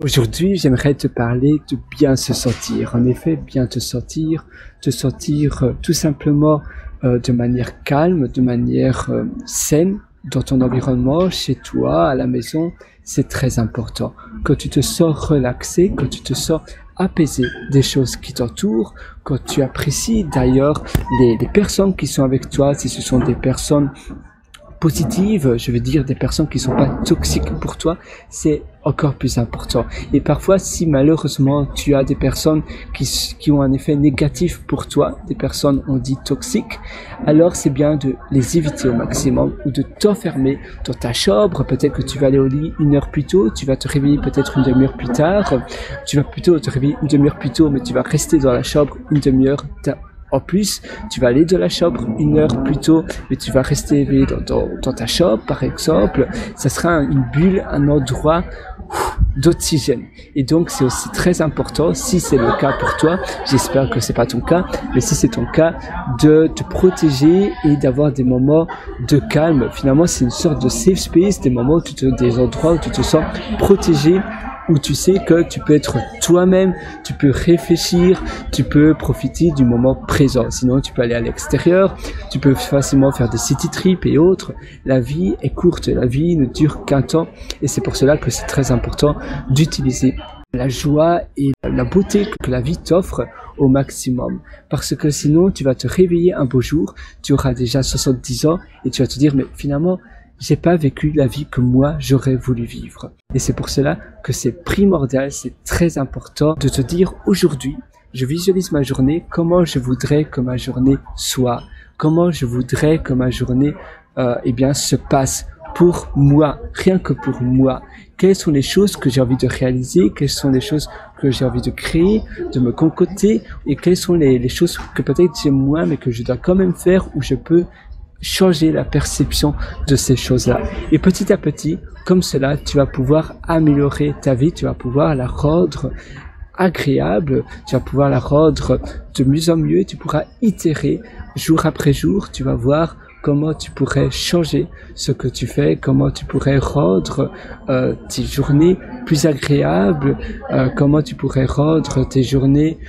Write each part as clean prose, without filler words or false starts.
Aujourd'hui, j'aimerais te parler de bien se sentir. En effet, bien te sentir tout simplement de manière calme, de manière saine dans ton environnement, chez toi, à la maison, c'est très important. Quand tu te sens relaxé, quand tu te sens apaisé des choses qui t'entourent, quand tu apprécies d'ailleurs les personnes qui sont avec toi, si ce sont des personnes positives, je veux dire des personnes qui sont pas toxiques pour toi, c'est encore plus important. Et parfois, si malheureusement tu as des personnes qui ont un effet négatif pour toi, des personnes on dit toxiques, alors c'est bien de les éviter au maximum ou de t'enfermer dans ta chambre. Peut-être que tu vas aller au lit 1 heure plus tôt, tu vas te réveiller peut-être 1 demi-heure plus tard, tu vas plutôt te réveiller 1 demi-heure plus tôt, mais tu vas rester dans la chambre 1 demi-heure. En plus, tu vas aller de la chambre 1 heure plus tôt, mais tu vas rester éveillé dans ta chambre, par exemple. Ça sera une bulle, un endroit d'oxygène. Et donc, c'est aussi très important, si c'est le cas pour toi, j'espère que c'est pas ton cas, mais si c'est ton cas, de te protéger et d'avoir des moments de calme. Finalement, c'est une sorte de safe space, des endroits où tu te sens protégé, où tu sais que tu peux être toi-même, tu peux réfléchir, tu peux profiter du moment présent. Sinon, tu peux aller à l'extérieur, tu peux facilement faire des city trips et autres. La vie est courte, la vie ne dure qu'un temps et c'est pour cela que c'est très important d'utiliser la joie et la beauté que la vie t'offre au maximum. Parce que sinon, tu vas te réveiller un beau jour, tu auras déjà 70 ans et tu vas te dire, mais finalement, j'ai pas vécu la vie que moi j'aurais voulu vivre. Et c'est pour cela que c'est primordial, c'est très important de te dire aujourd'hui, je visualise ma journée, comment je voudrais que ma journée soit, comment je voudrais que ma journée se passe pour moi, rien que pour moi. Quelles sont les choses que j'ai envie de réaliser, quelles sont les choses que j'ai envie de créer, de me concocter, et quelles sont les choses que peut-être j'aime moins mais que je dois quand même faire, où je peux changer la perception de ces choses-là. Et petit à petit, comme cela, tu vas pouvoir améliorer ta vie, tu vas pouvoir la rendre agréable, tu vas pouvoir la rendre de mieux en mieux, tu pourras itérer jour après jour, tu vas voir comment tu pourrais changer ce que tu fais, comment tu pourrais rendre tes journées plus agréables, comment tu pourrais rendre tes journées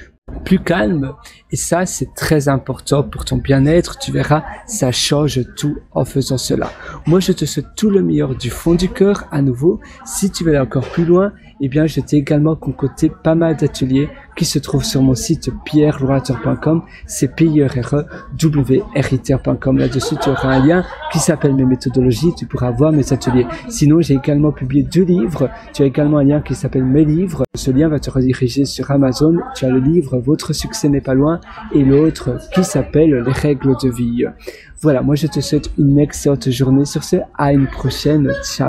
plus calme. Et ça, c'est très important pour ton bien-être. Tu verras, ça change tout en faisant cela. Moi, je te souhaite tout le meilleur du fond du cœur à nouveau. Si tu veux aller encore plus loin, eh bien, je t'ai également concocté pas mal d'ateliers qui se trouvent sur mon site pierrelorateur.com. C'est pierre-writer.com. Là-dessus, tu auras un lien qui s'appelle mes méthodologies. Tu pourras voir mes ateliers. Sinon, j'ai également publié 2 livres. Tu as également un lien qui s'appelle mes livres. Ce lien va te rediriger sur Amazon. Tu as le livre Votre succès n'est pas loin et l'autre qui s'appelle Les règles de vie. Voilà, moi je te souhaite une excellente journée. Sur ce, à une prochaine. Ciao.